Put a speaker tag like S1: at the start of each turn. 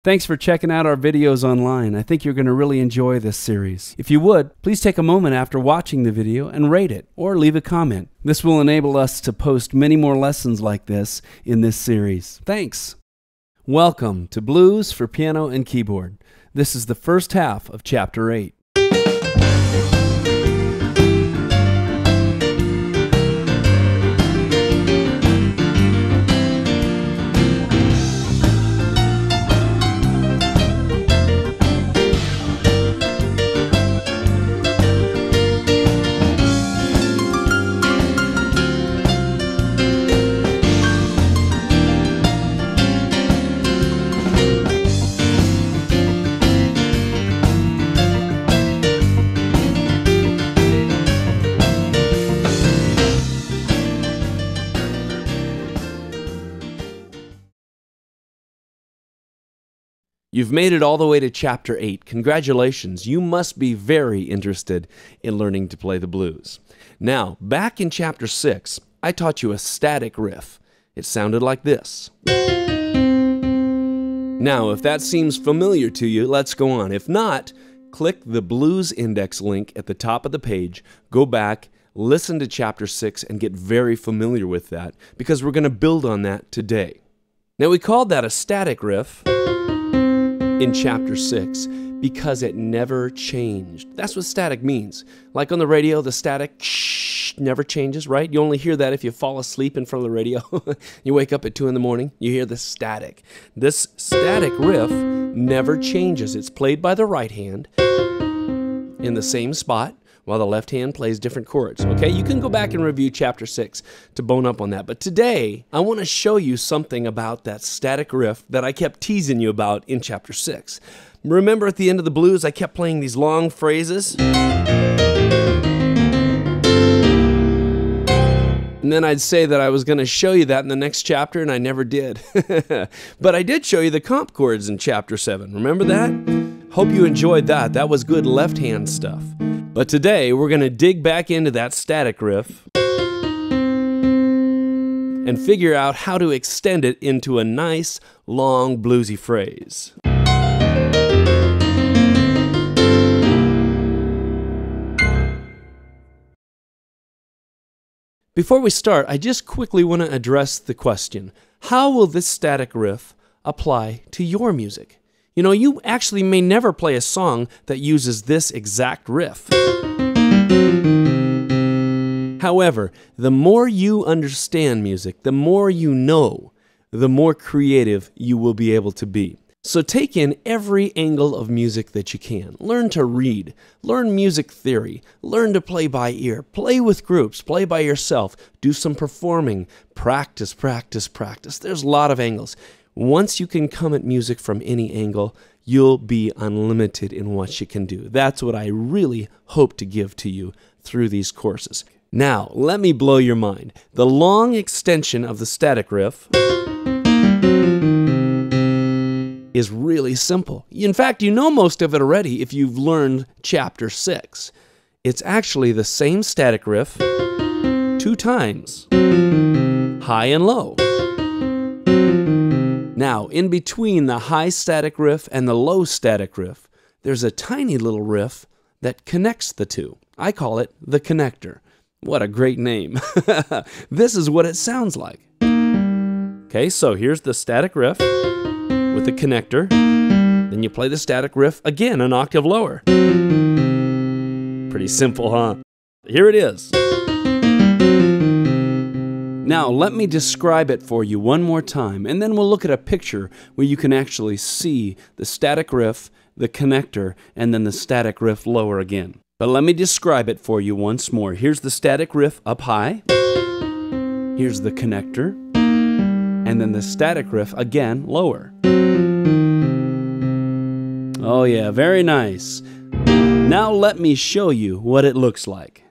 S1: Thanks for checking out our videos online. I think you're going to really enjoy this series. If you would, please take a moment after watching the video and rate it or leave a comment. This will enable us to post many more lessons like this in this series. Thanks. Welcome to Blues for Piano and Keyboard. This is the first half of Chapter 8. You've made it all the way to Chapter 8. Congratulations. You must be very interested in learning to play the blues. Now, back in Chapter 6, I taught you a static riff. It sounded like this. Now, if that seems familiar to you, let's go on. If not, click the Blues Index link at the top of the page, go back, listen to Chapter 6, and get very familiar with that, because we're going to build on that today. Now, we called that a static riff in Chapter 6 because it never changed. That's what static means. Like on the radio, the static never changes, right? You only hear that if you fall asleep in front of the radio. You wake up at 2 in the morning, you hear the static. This static riff never changes. It's played by the right hand in the same spot, while the left hand plays different chords. Okay, you can go back and review Chapter 6 to bone up on that. But today, I want to show you something about that static riff that I kept teasing you about in Chapter 6. Remember at the end of the blues, I kept playing these long phrases? And then I'd say that I was going to show you that in the next chapter, and I never did. But I did show you the comp chords in Chapter 7. Remember that? Hope you enjoyed that. That was good left-hand stuff. But today, we're going to dig back into that static riff and figure out how to extend it into a nice, long, bluesy phrase. Before we start, I just quickly want to address the question, how will this static riff apply to your music? You know, you actually may never play a song that uses this exact riff. However, the more you understand music, the more you know, the more creative you will be able to be. So take in every angle of music that you can. Learn to read, learn music theory, learn to play by ear, play with groups, play by yourself, do some performing, practice, practice, practice. There's a lot of angles. Once you can come at music from any angle, you'll be unlimited in what you can do. That's what I really hope to give to you through these courses. Now, let me blow your mind. The long extension of the static riff is really simple. In fact, you know most of it already if you've learned Chapter 6. It's actually the same static riff 2 times, high and low. Now, in between the high static riff and the low static riff, there's a tiny little riff that connects the two. I call it the connector. What a great name. This is what it sounds like. Okay, so here's the static riff with the connector. Then you play the static riff again an octave lower. Pretty simple, huh? Here it is. Now, let me describe it for you one more time, and then we'll look at a picture where you can actually see the static riff, the connector, and then the static riff lower again. But let me describe it for you once more. Here's the static riff up high. Here's the connector, and then the static riff again lower. Oh yeah, very nice. Now let me show you what it looks like.